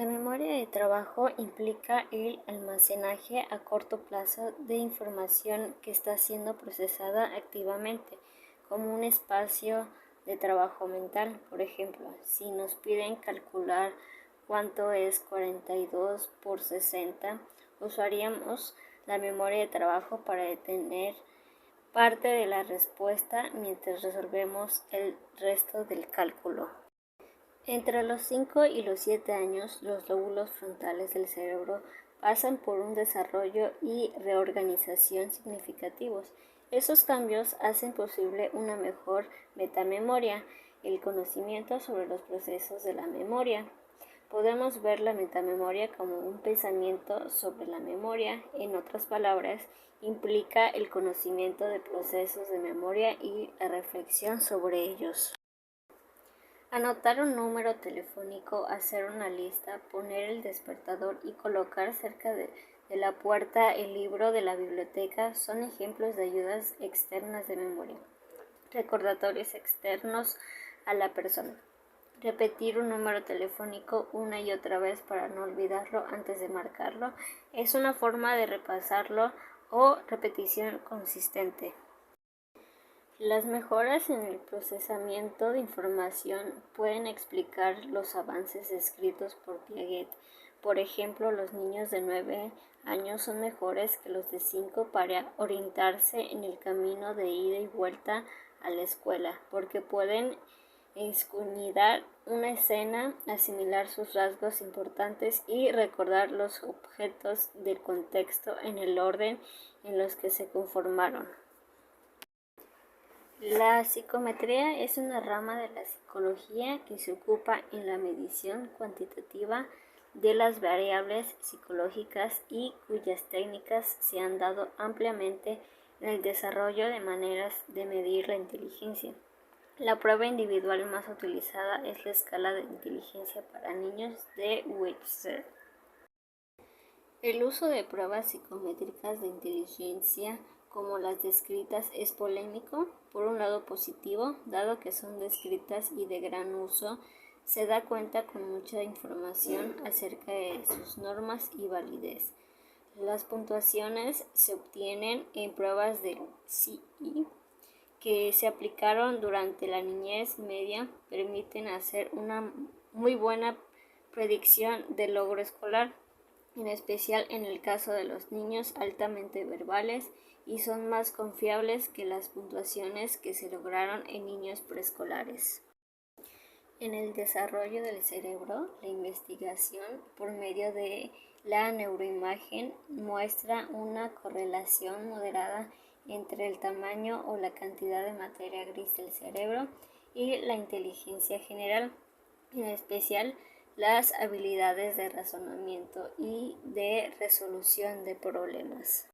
La memoria de trabajo implica el almacenaje a corto plazo de información que está siendo procesada activamente, como un espacio de trabajo mental. Por ejemplo, si nos piden calcular cuánto es 42 por 60, usaríamos la memoria de trabajo para detener parte de la respuesta mientras resolvemos el resto del cálculo. Entre los 5 y los 7 años, los lóbulos frontales del cerebro pasan por un desarrollo y reorganización significativos. Esos cambios hacen posible una mejor metamemoria, el conocimiento sobre los procesos de la memoria. Podemos ver la metamemoria como un pensamiento sobre la memoria. En otras palabras, implica el conocimiento de procesos de memoria y la reflexión sobre ellos. Anotar un número telefónico, hacer una lista, poner el despertador y colocar cerca de la puerta el libro de la biblioteca son ejemplos de ayudas externas de memoria. Recordatorios externos a la persona. Repetir un número telefónico una y otra vez para no olvidarlo antes de marcarlo es una forma de repasarlo o repetición consistente. Las mejoras en el procesamiento de información pueden explicar los avances descritos por Piaget. Por ejemplo, los niños de 9 años son mejores que los de 5 para orientarse en el camino de ida y vuelta a la escuela, porque pueden escudriñar una escena, asimilar sus rasgos importantes y recordar los objetos del contexto en el orden en los que se conformaron. La psicometría es una rama de la psicología que se ocupa en la medición cuantitativa de las variables psicológicas y cuyas técnicas se han dado ampliamente en el desarrollo de maneras de medir la inteligencia. La prueba individual más utilizada es la escala de inteligencia para niños de Wechsler. El uso de pruebas psicométricas de inteligencia como las descritas es polémico. Por un lado positivo, dado que son descritas y de gran uso, se da cuenta con mucha información acerca de sus normas y validez. Las puntuaciones se obtienen en pruebas del CI que se aplicaron durante la niñez media, permiten hacer una muy buena predicción del logro escolar, en especial en el caso de los niños altamente verbales, y son más confiables que las puntuaciones que se lograron en niños preescolares. En el desarrollo del cerebro, la investigación por medio de la neuroimagen muestra una correlación moderada entre el tamaño o la cantidad de materia gris del cerebro y la inteligencia general, en especial las habilidades de razonamiento y de resolución de problemas.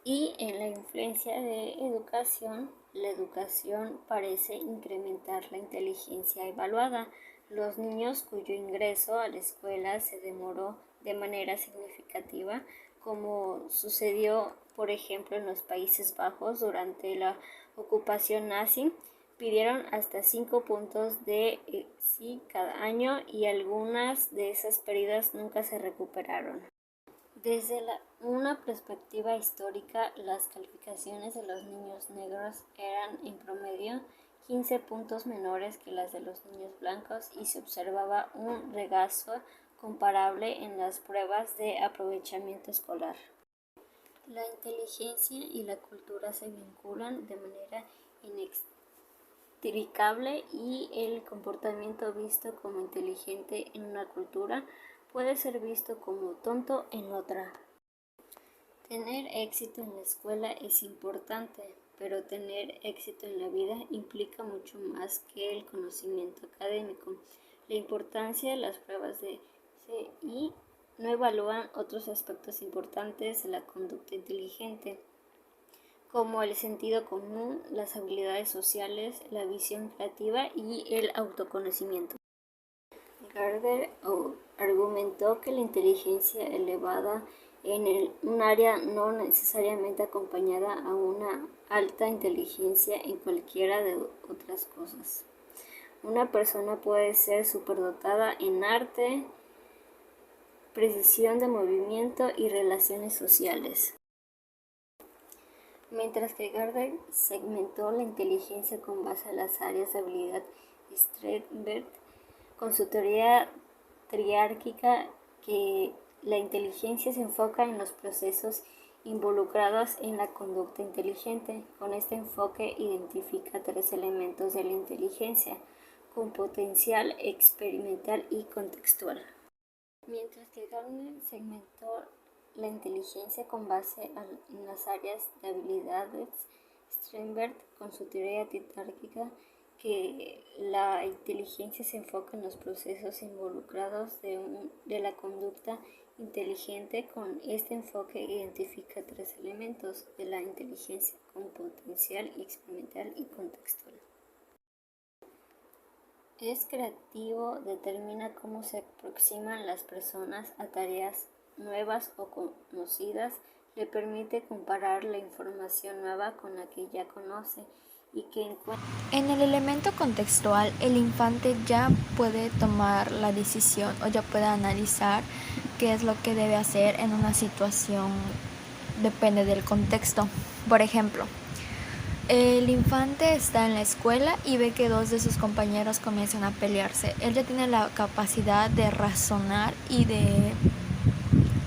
Y en la influencia de educación, la educación parece incrementar la inteligencia evaluada. Los niños cuyo ingreso a la escuela se demoró de manera significativa, como sucedió, por ejemplo, en los Países Bajos durante la ocupación nazi, pidieron hasta 5 puntos de sí cada año y algunas de esas pérdidas nunca se recuperaron. Desde una perspectiva histórica, las calificaciones de los niños negros eran en promedio 15 puntos menores que las de los niños blancos y se observaba un regazo comparable en las pruebas de aprovechamiento escolar. La inteligencia y la cultura se vinculan de manera inextricable y el comportamiento visto como inteligente en una cultura puede ser visto como tonto en otra. Tener éxito en la escuela es importante, pero tener éxito en la vida implica mucho más que el conocimiento académico. La importancia de las pruebas de CI no evalúan otros aspectos importantes de la conducta inteligente, como el sentido común, las habilidades sociales, la visión creativa y el autoconocimiento. Gardner argumentó que la inteligencia elevada en un área no necesariamente acompañada a una alta inteligencia en cualquiera de otras cosas. Una persona puede ser superdotada en arte, precisión de movimiento y relaciones sociales. Mientras que Gardner segmentó la inteligencia con base en las áreas de habilidad, Sternberg, con su teoría triárquica, que la inteligencia se enfoca en los procesos involucrados en la conducta inteligente. Con este enfoque identifica tres elementos de la inteligencia: competencial, experimental y contextual. Mientras que Gardner segmentó la inteligencia con base en las áreas de habilidades, Sternberg, con su teoría triárquica, que la inteligencia se enfoca en los procesos involucrados de la conducta inteligente. Con este enfoque identifica tres elementos de la inteligencia: competencial, experimental y contextual. Es creativo, determina cómo se aproximan las personas a tareas nuevas o conocidas, le permite comparar la información nueva con la que ya conoce y que encuentra. En el elemento contextual, el infante ya puede tomar la decisión o ya puede analizar qué es lo que debe hacer en una situación, depende del contexto. Por ejemplo, el infante está en la escuela y ve que dos de sus compañeros comienzan a pelearse. Él ya tiene la capacidad de razonar y de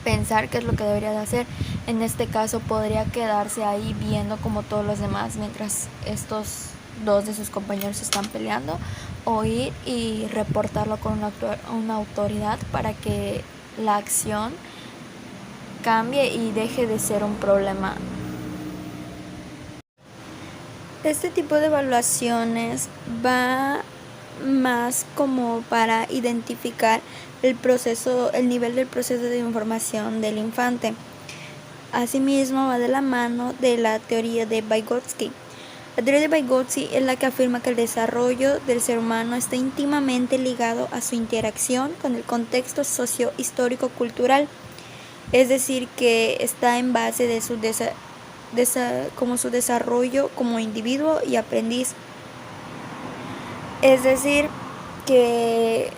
pensar qué es lo que debería de hacer. En este caso podría quedarse ahí viendo como todos los demás mientras estos dos de sus compañeros están peleando, o ir y reportarlo con una autoridad para que la acción cambie y deje de ser un problema. Este tipo de evaluaciones va más como para identificar el nivel del proceso de información del infante. Asimismo, va de la mano de la teoría de Vygotsky. La teoría de Vygotsky es la que afirma que el desarrollo del ser humano está íntimamente ligado a su interacción con el contexto socio-histórico-cultural, es decir, que está en base de su desarrollo como individuo y aprendiz. Es decir, que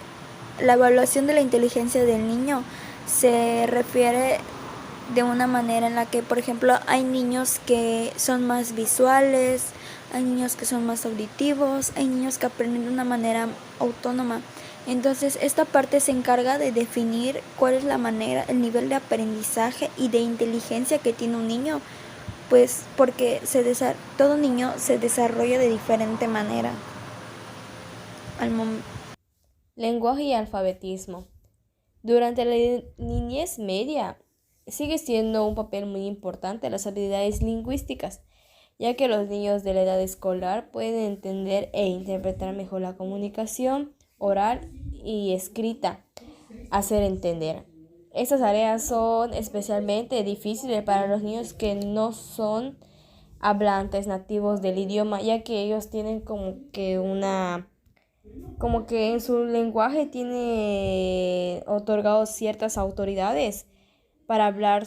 la evaluación de la inteligencia del niño se refiere de una manera en la que, por ejemplo, hay niños que son más visuales, hay niños que son más auditivos, hay niños que aprenden de una manera autónoma. Entonces, esta parte se encarga de definir cuál es la manera, el nivel de aprendizaje y de inteligencia que tiene un niño, pues porque todo niño se desarrolla de diferente manera. Lenguaje y alfabetismo. Durante la niñez media sigue siendo un papel muy importante las habilidades lingüísticas, ya que los niños de la edad escolar pueden entender e interpretar mejor la comunicación oral y escrita, hacer entender. Estas tareas son especialmente difíciles para los niños que no son hablantes nativos del idioma, ya que ellos tienen como que en su lenguaje tiene otorgado ciertas autoridades para hablar,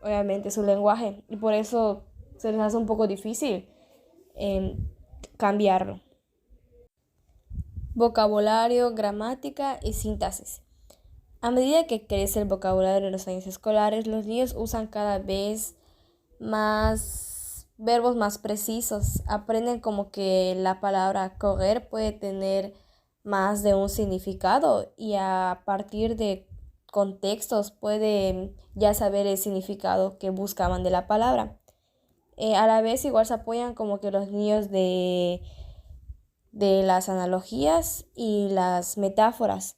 obviamente, su lenguaje, y por eso se les hace un poco difícil cambiarlo. Vocabulario, gramática y síntesis. A medida que crece el vocabulario en los años escolares, los niños usan cada vez más verbos más precisos. Aprenden como que la palabra correr puede tener más de un significado, y a partir de contextos pueden ya saber el significado que buscaban de la palabra. A la vez igual se apoyan como que los niños de las analogías y las metáforas,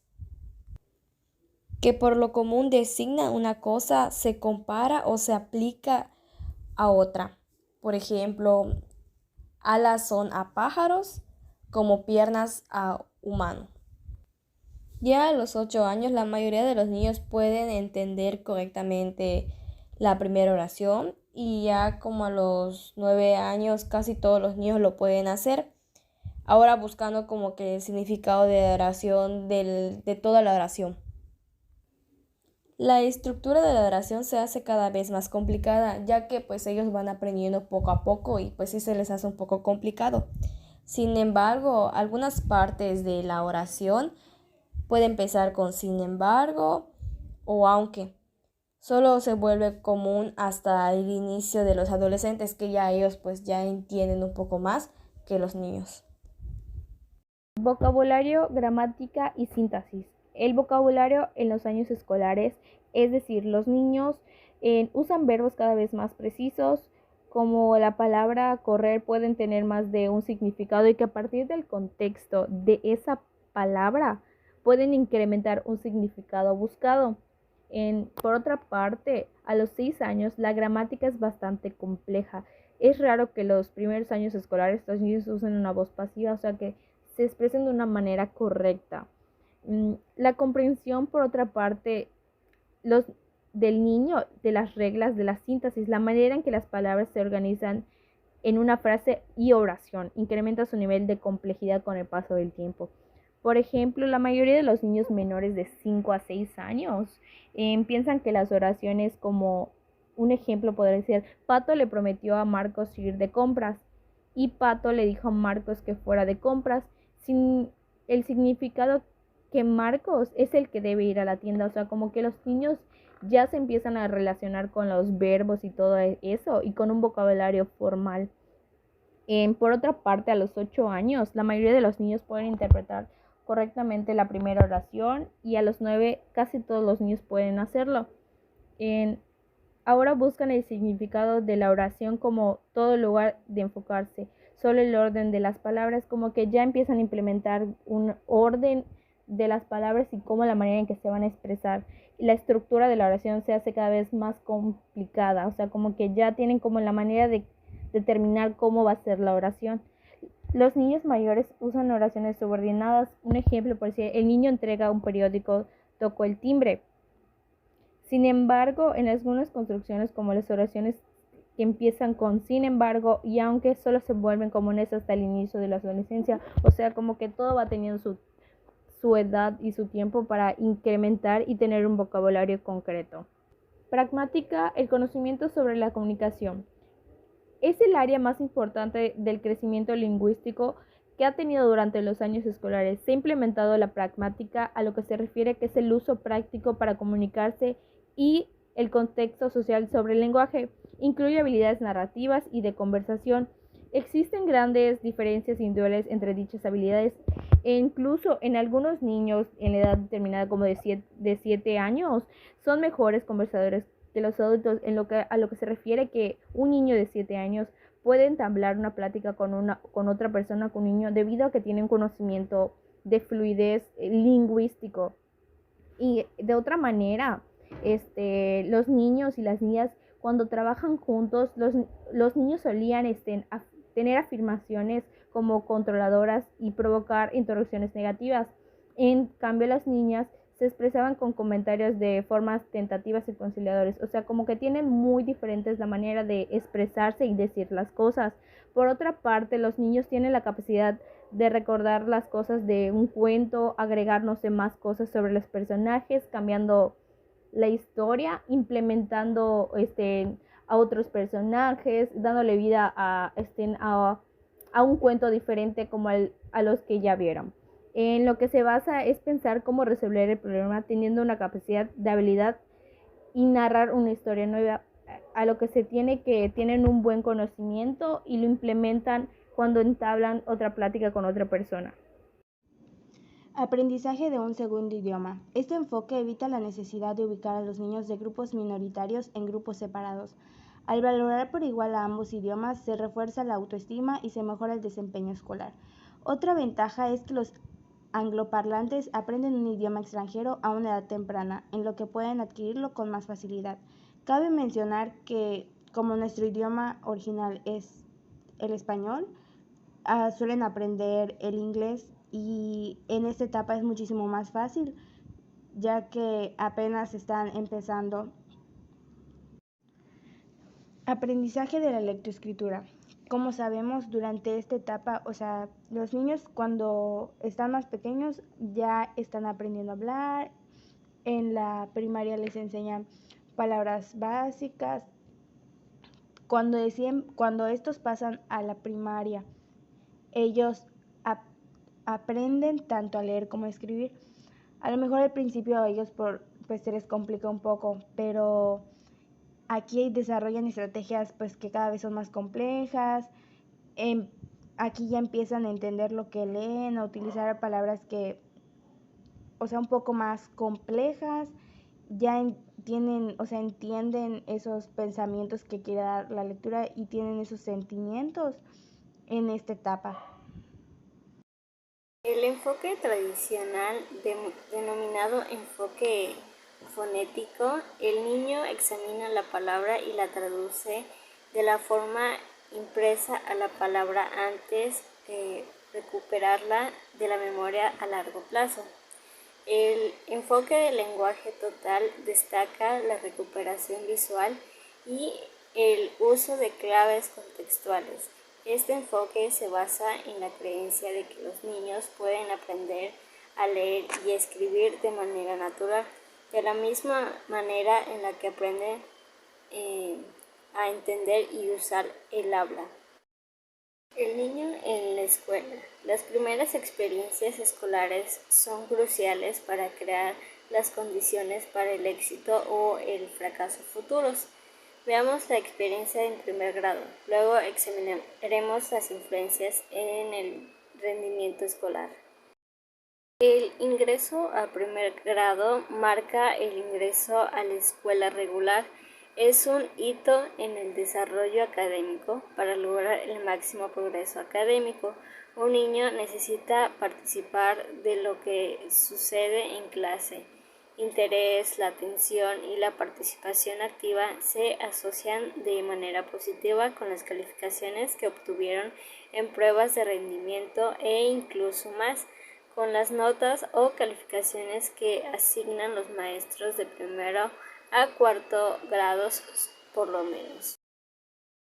que por lo común designan una cosa, se compara o se aplica a otra. Por ejemplo, alas son a pájaros como piernas a humano. Ya a los 8 años la mayoría de los niños pueden entender correctamente la primera oración, y ya como a los 9 años casi todos los niños lo pueden hacer. Ahora buscando como que el significado de la oración, de toda la oración. La estructura de la oración se hace cada vez más complicada, ya que pues ellos van aprendiendo poco a poco y pues sí se les hace un poco complicado. Sin embargo, algunas partes de la oración puede empezar con sin embargo o aunque. Solo se vuelve común hasta el inicio de los adolescentes, que ya ellos pues ya entienden un poco más que los niños. Vocabulario, gramática y síntesis. El vocabulario en los años escolares, es decir, los niños usan verbos cada vez más precisos, como la palabra correr pueden tener más de un significado y que a partir del contexto de esa palabra pueden incrementar un significado buscado. Por otra parte, a los 6 años la gramática es bastante compleja. Es raro que los primeros años escolares los niños usen una voz pasiva, o sea que se expresen de una manera correcta. La comprensión, por otra parte, los del niño, de las reglas, de la síntesis, la manera en que las palabras se organizan en una frase y oración, incrementa su nivel de complejidad con el paso del tiempo. Por ejemplo, la mayoría de los niños menores de 5 a 6 años piensan que las oraciones, como un ejemplo podría ser, Pato le prometió a Marcos ir de compras y Pato le dijo a Marcos que fuera de compras, sin el significado que Marcos es el que debe ir a la tienda. O sea, como que los niños ya se empiezan a relacionar con los verbos y todo eso y con un vocabulario formal. Por otra parte, a los 8 años, la mayoría de los niños pueden interpretar correctamente la primera oración y a los 9 casi todos los niños pueden hacerlo. Ahora buscan el significado de la oración como todo lugar de enfocarse, solo el orden de las palabras, como que ya empiezan a implementar un orden de las palabras y cómo la manera en que se van a expresar. La estructura de la oración se hace cada vez más complicada, o sea, como que ya tienen como la manera de determinar cómo va a ser la oración. Los niños mayores usan oraciones subordinadas. Un ejemplo, por decir, el niño entrega un periódico, tocó el timbre. Sin embargo, en algunas construcciones, como las oraciones que empiezan con sin embargo y aunque, solo se vuelven comunes hasta el inicio de la adolescencia. O sea, como que todo va teniendo su edad y su tiempo para incrementar y tener un vocabulario concreto. Pragmática, el conocimiento sobre la comunicación. Es el área más importante del crecimiento lingüístico que ha tenido durante los años escolares. Se ha implementado la pragmática a lo que se refiere que es el uso práctico para comunicarse y el contexto social sobre el lenguaje. Incluye habilidades narrativas y de conversación. Existen grandes diferencias individuales entre dichas habilidades e incluso en algunos niños en la edad determinada como de 7 años son mejores conversadores que los adultos, a lo que se refiere que un niño de 7 años puede entablar una plática con otra persona, con un niño, debido a que tiene un conocimiento de fluidez lingüístico. Y de otra manera, los niños y las niñas cuando trabajan juntos, los niños solían tener afirmaciones como controladoras y provocar interrupciones negativas. En cambio, las niñas se expresaban con comentarios de formas tentativas y conciliadores. O sea, como que tienen muy diferentes la manera de expresarse y decir las cosas. Por otra parte, los niños tienen la capacidad de recordar las cosas de un cuento, agregar no sé más cosas sobre los personajes, cambiando la historia, implementando a otros personajes, dándole vida a un cuento diferente como a los que ya vieron. En lo que se basa es pensar cómo resolver el problema teniendo una capacidad de habilidad y narrar una historia nueva, a lo que se tiene que tienen un buen conocimiento y lo implementan cuando entablan otra plática con otra persona. Aprendizaje de un segundo idioma. Este enfoque evita la necesidad de ubicar a los niños de grupos minoritarios en grupos separados. Al valorar por igual a ambos idiomas, se refuerza la autoestima y se mejora el desempeño escolar. Otra ventaja es que los angloparlantes aprenden un idioma extranjero a una edad temprana, en lo que pueden adquirirlo con más facilidad. Cabe mencionar que, como nuestro idioma original es el español, suelen aprender el inglés y en esta etapa es muchísimo más fácil, ya que apenas están empezando. Aprendizaje de la lectoescritura. Como sabemos, durante esta etapa, los niños cuando están más pequeños ya están aprendiendo a hablar. En la primaria les enseñan palabras básicas. Cuando estos pasan a la primaria, ellos aprenden tanto a leer como a escribir. A lo mejor al principio ellos por pues se les complica un poco, pero aquí desarrollan estrategias pues que cada vez son más complejas. Aquí ya empiezan a entender lo que leen, a utilizar palabras que, o sea, un poco más complejas, tienen, o sea, entienden esos pensamientos que quiere dar la lectura y tienen esos sentimientos en esta etapa. El enfoque tradicional denominado enfoque fonético, el niño examina la palabra y la traduce de la forma impresa a la palabra antes de recuperarla de la memoria a largo plazo. El enfoque del lenguaje total destaca la recuperación visual y el uso de claves contextuales. Este enfoque se basa en la creencia de que los niños pueden aprender a leer y escribir de manera natural, de la misma manera en la que aprenden a entender y usar el habla. El niño en la escuela. Las primeras experiencias escolares son cruciales para crear las condiciones para el éxito o el fracaso futuros. Veamos la experiencia en primer grado. Luego examinaremos las influencias en el rendimiento escolar. El ingreso a primer grado marca el ingreso a la escuela regular. Es un hito en el desarrollo académico. Para lograr el máximo progreso académico, un niño necesita participar de lo que sucede en clase. Interés, la atención y la participación activa se asocian de manera positiva con las calificaciones que obtuvieron en pruebas de rendimiento e incluso más con las notas o calificaciones que asignan los maestros de primero a cuarto grados por lo menos.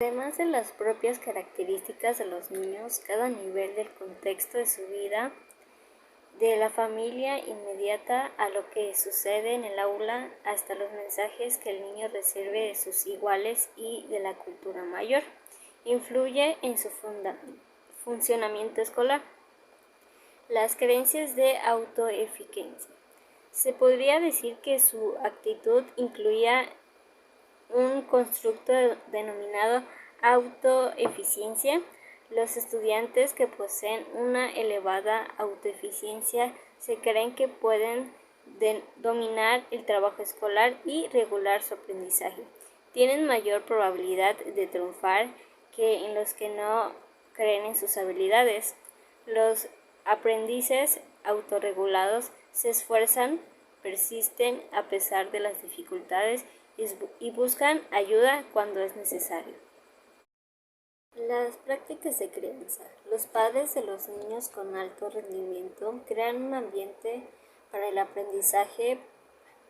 Además de las propias características de los niños, cada nivel del contexto de su vida, de la familia inmediata a lo que sucede en el aula hasta los mensajes que el niño recibe de sus iguales y de la cultura mayor, influye en su funcionamiento escolar. Las creencias de autoeficacia. Se podría decir que su actitud incluía un constructo denominado autoeficiencia. Los estudiantes que poseen una elevada autoeficiencia se creen que pueden dominar el trabajo escolar y regular su aprendizaje. Tienen mayor probabilidad de triunfar que en los que no creen en sus habilidades. Los aprendices autorregulados se esfuerzan, persisten a pesar de las dificultades y buscan ayuda cuando es necesario. Las prácticas de crianza. Los padres de los niños con alto rendimiento crean un ambiente para el aprendizaje,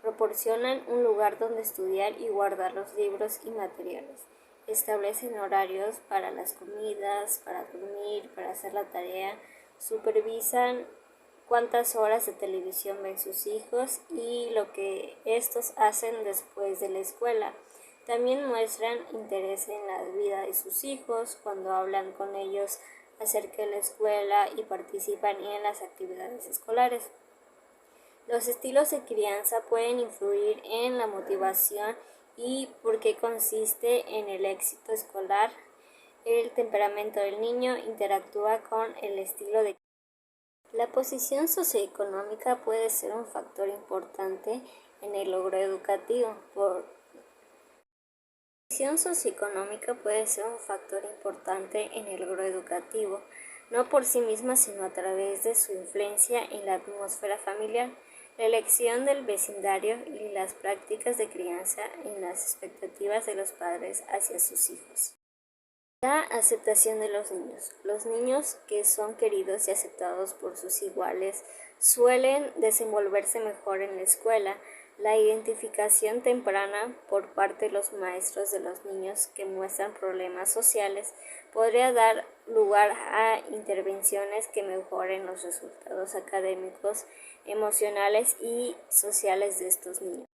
proporcionan un lugar donde estudiar y guardar los libros y materiales, establecen horarios para las comidas, para dormir, para hacer la tarea, supervisan cuántas horas de televisión ven sus hijos y lo que estos hacen después de la escuela. También muestran interés en la vida de sus hijos cuando hablan con ellos acerca de la escuela y participan en las actividades escolares. Los estilos de crianza pueden influir en la motivación y por qué consiste en el éxito escolar. El temperamento del niño interactúa con el estilo de La posición socioeconómica puede ser un factor importante en el logro educativo. La posición socioeconómica puede ser un factor importante en el logro educativo, no por sí misma, sino a través de su influencia en la atmósfera familiar, la elección del vecindario y las prácticas de crianza en las expectativas de los padres hacia sus hijos. La aceptación de los niños. Los niños que son queridos y aceptados por sus iguales suelen desenvolverse mejor en la escuela. La identificación temprana por parte de los maestros de los niños que muestran problemas sociales podría dar lugar a intervenciones que mejoren los resultados académicos, emocionales y sociales de estos niños.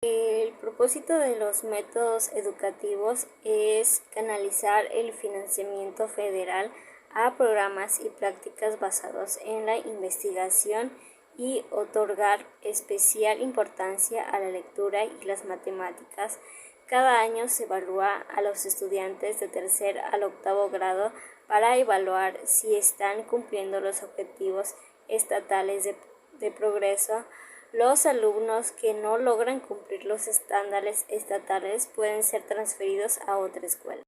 El propósito de los métodos educativos es canalizar el financiamiento federal a programas y prácticas basados en la investigación y otorgar especial importancia a la lectura y las matemáticas. Cada año se evalúa a los estudiantes de tercer al octavo grado para evaluar si están cumpliendo los objetivos estatales de progreso. Los alumnos que no logran cumplir los estándares estatales pueden ser transferidos a otra escuela.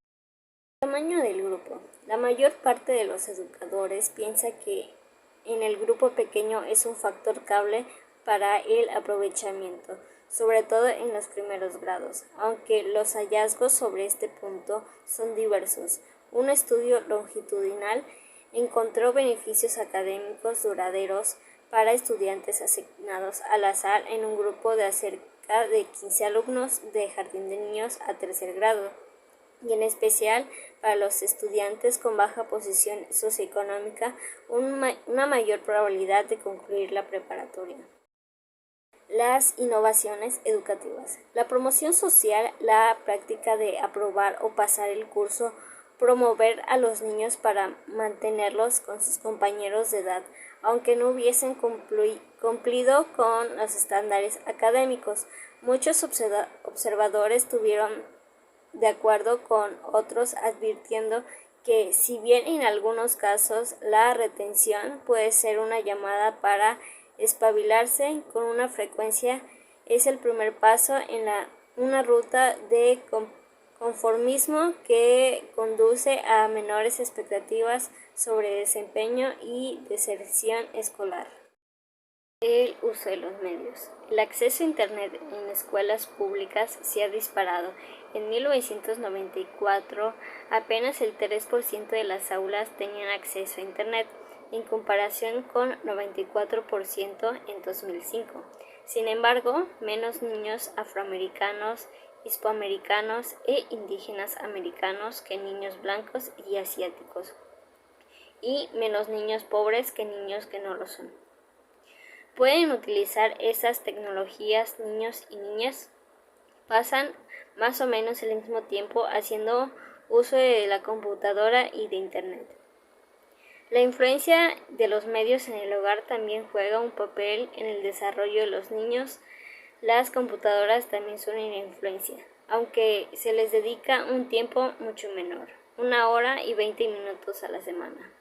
Tamaño del grupo. La mayor parte de los educadores piensa que en el grupo pequeño es un factor clave para el aprovechamiento, sobre todo en los primeros grados, aunque los hallazgos sobre este punto son diversos. Un estudio longitudinal encontró beneficios académicos duraderos para estudiantes asignados al azar en un grupo de cerca de 15 alumnos de jardín de niños a tercer grado, y en especial para los estudiantes con baja posición socioeconómica, una mayor probabilidad de concluir la preparatoria. Las innovaciones educativas. La promoción social, la práctica de aprobar o pasar el curso, promover a los niños para mantenerlos con sus compañeros de edad, aunque no hubiesen cumplido con los estándares académicos. Muchos observadores estuvieron de acuerdo con otros, advirtiendo que si bien en algunos casos la retención puede ser una llamada para espabilarse con una frecuencia, es el primer paso en una ruta de conformismo que conduce a menores expectativas sobre desempeño y deserción escolar. El uso de los medios. El acceso a Internet en escuelas públicas se ha disparado. En 1994, apenas el 3% de las aulas tenían acceso a Internet, en comparación con 94% en 2005. Sin embargo, menos niños afroamericanos, hispoamericanos e indígenas americanos que niños blancos y asiáticos, y menos niños pobres que niños que no lo son. Pueden utilizar esas tecnologías niños y niñas. Pasan más o menos el mismo tiempo haciendo uso de la computadora y de Internet. La influencia de los medios en el hogar también juega un papel en el desarrollo de los niños. Las computadoras también son una influencia, aunque se les dedica un tiempo mucho menor, 1 hora y 20 minutos a la semana.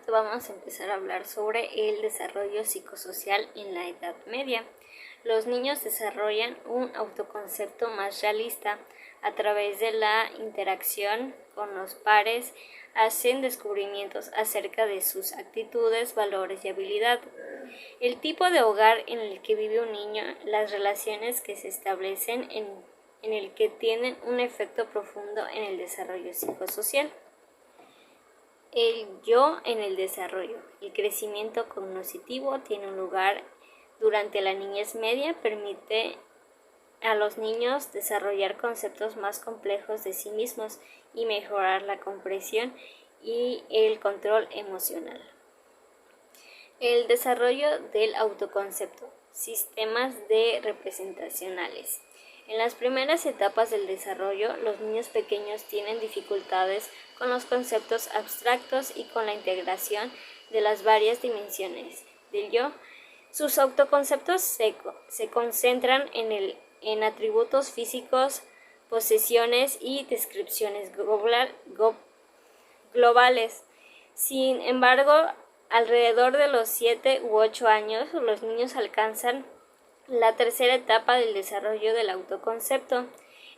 Vamos a empezar a hablar sobre el desarrollo psicosocial en la Edad Media. Los niños desarrollan un autoconcepto más realista a través de la interacción con los pares, hacen descubrimientos acerca de sus actitudes, valores y habilidad. El tipo de hogar en el que vive un niño, las relaciones que se establecen en el que tienen un efecto profundo en el desarrollo psicosocial. El yo en el desarrollo. El crecimiento cognitivo tiene un lugar durante la niñez media, permite a los niños desarrollar conceptos más complejos de sí mismos y mejorar la comprensión y el control emocional. El desarrollo del autoconcepto. Sistemas de representacionales. En las primeras etapas del desarrollo, los niños pequeños tienen dificultades con los conceptos abstractos y con la integración de las varias dimensiones del yo. Sus autoconceptos se concentran en atributos físicos, posesiones y descripciones globales. Sin embargo, alrededor de los 7 u 8 años, los niños alcanzan la tercera etapa del desarrollo del autoconcepto.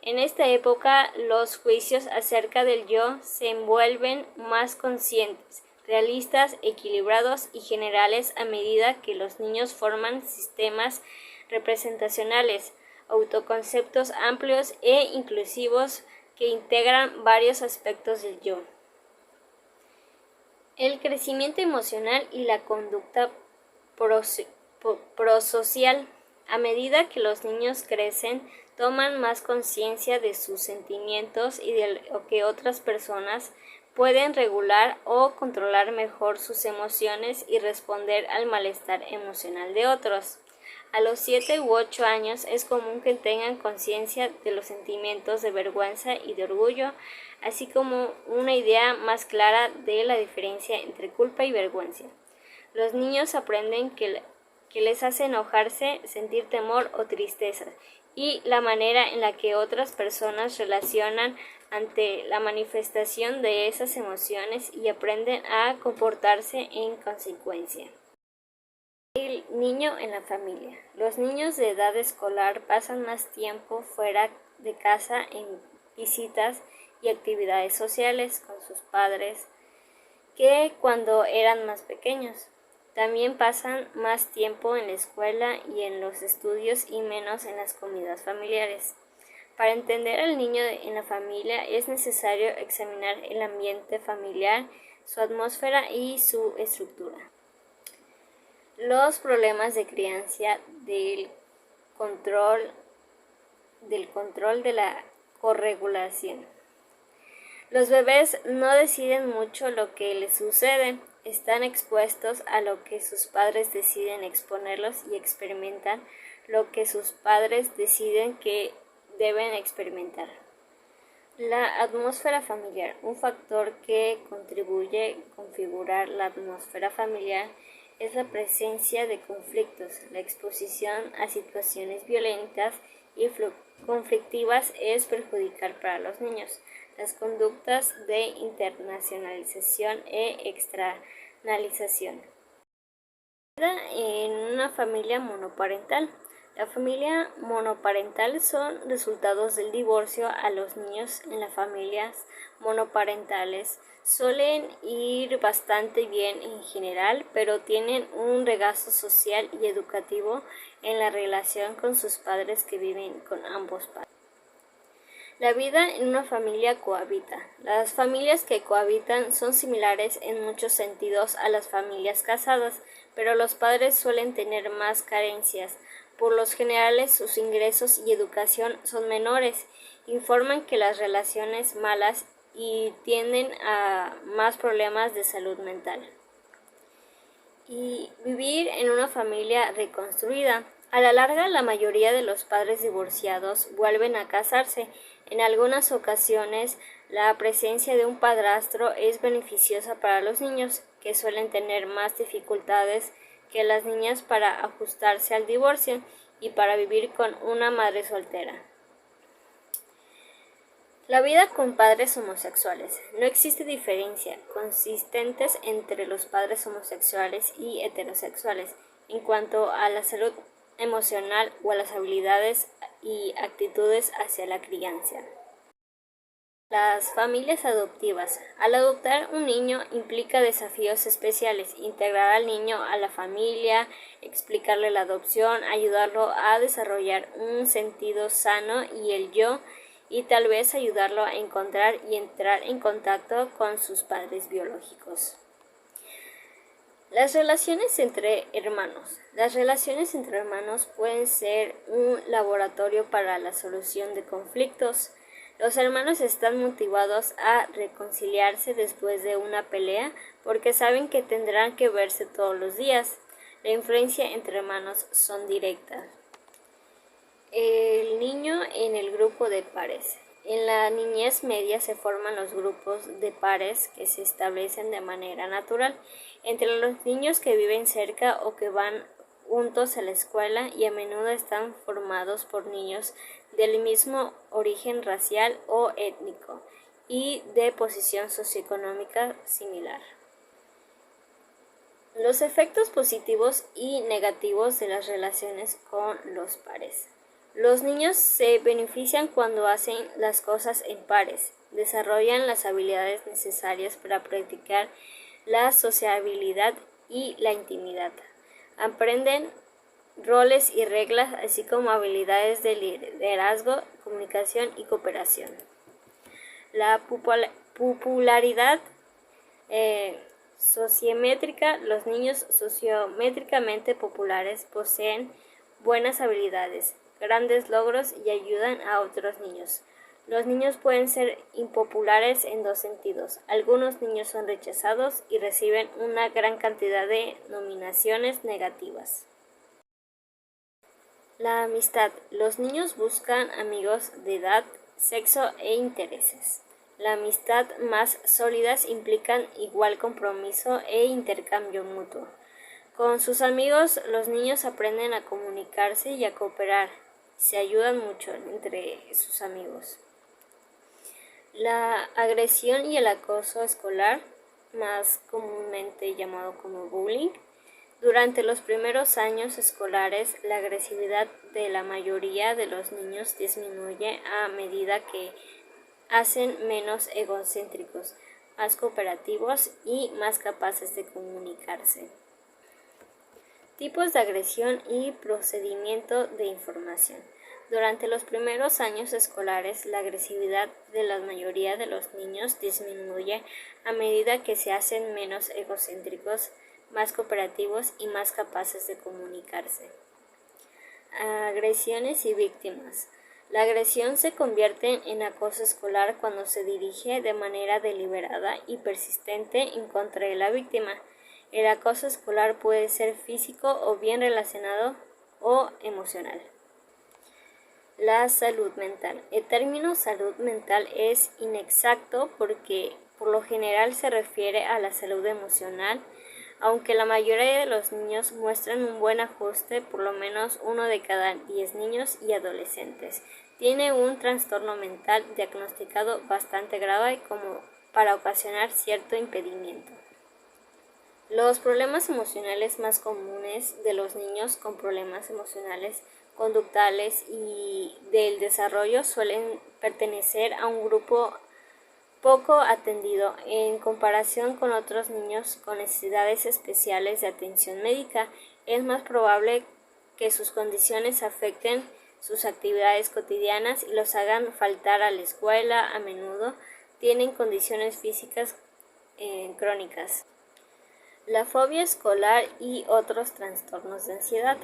En esta época, los juicios acerca del yo se vuelven más conscientes, realistas, equilibrados y generales a medida que los niños forman sistemas representacionales, autoconceptos amplios e inclusivos que integran varios aspectos del yo. El crecimiento emocional y la conducta prosocial. A medida que los niños crecen, toman más conciencia de sus sentimientos y de lo que otras personas pueden regular o controlar mejor sus emociones y responder al malestar emocional de otros. A los 7 u 8 años es común que tengan conciencia de los sentimientos de vergüenza y de orgullo, así como una idea más clara de la diferencia entre culpa y vergüenza. Los niños aprenden que que les hace enojarse, sentir temor o tristeza, y la manera en la que otras personas relacionan ante la manifestación de esas emociones y aprenden a comportarse en consecuencia. El niño en la familia. Los niños de edad escolar pasan más tiempo fuera de casa en visitas y actividades sociales con sus padres que cuando eran más pequeños. También pasan más tiempo en la escuela y en los estudios y menos en las comidas familiares. Para entender al niño en la familia es necesario examinar el ambiente familiar, su atmósfera y su estructura. Los problemas de crianza del control de la corregulación. Los bebés no deciden mucho lo que les sucede, están expuestos a lo que sus padres deciden exponerlos y experimentan lo que sus padres deciden que deben experimentar. La atmósfera familiar. Un factor que contribuye a configurar la atmósfera familiar es la presencia de conflictos. La exposición a situaciones violentas y conflictivas es perjudicial para los niños. Las conductas de internacionalización e externalización. En una familia monoparental. La familia monoparental son resultados del divorcio. A los niños en las familias monoparentales suelen ir bastante bien en general, pero tienen un regazo social y educativo en la relación con sus padres que viven con ambos padres. La vida en una familia cohabita. Las familias que cohabitan son similares en muchos sentidos a las familias casadas, pero los padres suelen tener más carencias. Por lo general, sus ingresos y educación son menores. Informan que las relaciones malas y tienden a más problemas de salud mental. Y vivir en una familia reconstruida. A la larga, la mayoría de los padres divorciados vuelven a casarse. En algunas ocasiones, la presencia de un padrastro es beneficiosa para los niños, que suelen tener más dificultades que las niñas para ajustarse al divorcio y para vivir con una madre soltera. La vida con padres homosexuales. No existe diferencia consistente entre los padres homosexuales y heterosexuales en cuanto a la salud emocional o a las habilidades y actitudes hacia la crianza. Las familias adoptivas. Al adoptar un niño implica desafíos especiales, integrar al niño a la familia, explicarle la adopción, ayudarlo a desarrollar un sentido sano y el yo, y tal vez ayudarlo a encontrar y entrar en contacto con sus padres biológicos. Las relaciones entre hermanos. Las relaciones entre hermanos pueden ser un laboratorio para la solución de conflictos. Los hermanos están motivados a reconciliarse después de una pelea porque saben que tendrán que verse todos los días. La influencia entre hermanos son directas. El niño en el grupo de pares. En la niñez media se forman los grupos de pares que se establecen de manera natural entre los niños que viven cerca o que van juntos a la escuela y a menudo están formados por niños del mismo origen racial o étnico y de posición socioeconómica similar. Los efectos positivos y negativos de las relaciones con los pares. Los niños se benefician cuando hacen las cosas en pares, desarrollan las habilidades necesarias para practicar la sociabilidad y la intimidad. Aprenden roles y reglas, así como habilidades de liderazgo, comunicación y cooperación. La popularidad sociométrica. Los niños sociométricamente populares poseen buenas habilidades, grandes logros y ayudan a otros niños. Los niños pueden ser impopulares en dos sentidos. Algunos niños son rechazados y reciben una gran cantidad de nominaciones negativas. La amistad. Los niños buscan amigos de edad, sexo e intereses. La amistad más sólidas implican igual compromiso e intercambio mutuo. Con sus amigos, los niños aprenden a comunicarse y a cooperar. Se ayudan mucho entre sus amigos. La agresión y el acoso escolar, más comúnmente llamado como bullying. Durante los primeros años escolares, la agresividad de la mayoría de los niños disminuye a medida que hacen menos egocéntricos, más cooperativos y más capaces de comunicarse. Tipos de agresión y procedimiento de información. Durante los primeros años escolares, la agresividad de la mayoría de los niños disminuye a medida que se hacen menos egocéntricos, más cooperativos y más capaces de comunicarse. Agresiones y víctimas. La agresión se convierte en acoso escolar cuando se dirige de manera deliberada y persistente en contra de la víctima. El acoso escolar puede ser físico o bien relacionado o emocional. La salud mental. El término salud mental es inexacto porque por lo general se refiere a la salud emocional. Aunque la mayoría de los niños muestran un buen ajuste, por lo menos 1 de cada 10 niños y adolescentes tiene un trastorno mental diagnosticado bastante grave como para ocasionar cierto impedimento. Los problemas emocionales más comunes de los niños con problemas emocionales, conductuales y del desarrollo suelen pertenecer a un grupo poco atendido en comparación con otros niños con necesidades especiales de atención médica. Es más probable que sus condiciones afecten sus actividades cotidianas y los hagan faltar a la escuela. A menudo tienen condiciones físicas crónicas. La fobia escolar y otros trastornos de ansiedad.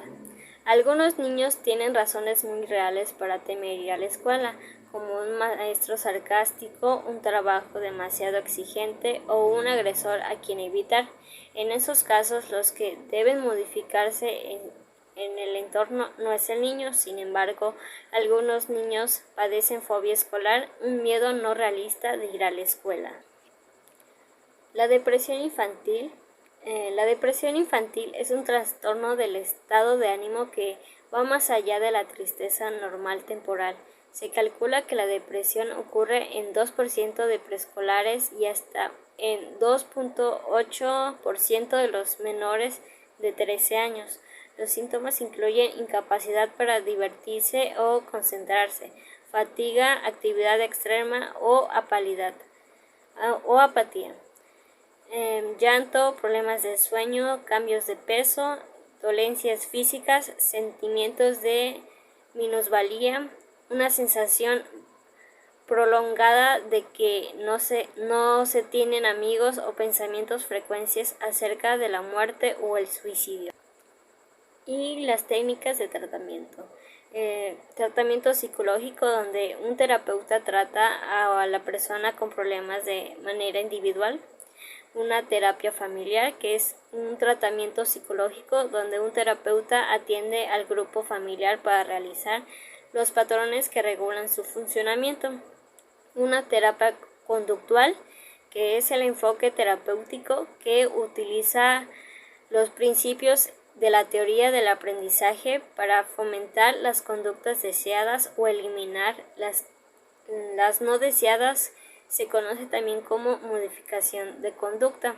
Algunos niños tienen razones muy reales para temer ir a la escuela, como un maestro sarcástico, un trabajo demasiado exigente o un agresor a quien evitar. En esos casos, los que deben modificarse en el entorno no es el niño. Sin embargo, algunos niños padecen fobia escolar, un miedo no realista de ir a la escuela. La depresión infantil. La depresión infantil es un trastorno del estado de ánimo que va más allá de la tristeza normal temporal. Se calcula que la depresión ocurre en 2% de preescolares y hasta en 2.8% de los menores de 13 años. Los síntomas incluyen incapacidad para divertirse o concentrarse, fatiga, actividad extrema o apatía. Llanto, problemas de sueño, cambios de peso, dolencias físicas, sentimientos de minusvalía, una sensación prolongada de que no se tienen amigos o pensamientos frecuentes acerca de la muerte o el suicidio. Y las técnicas de tratamiento. Tratamiento psicológico, donde un terapeuta trata a la persona con problemas de manera individual. Una terapia familiar, que es un tratamiento psicológico donde un terapeuta atiende al grupo familiar para realizar los patrones que regulan su funcionamiento. Una terapia conductual, que es el enfoque terapéutico que utiliza los principios de la teoría del aprendizaje para fomentar las conductas deseadas o eliminar las no deseadas. Se conoce también como modificación de conducta.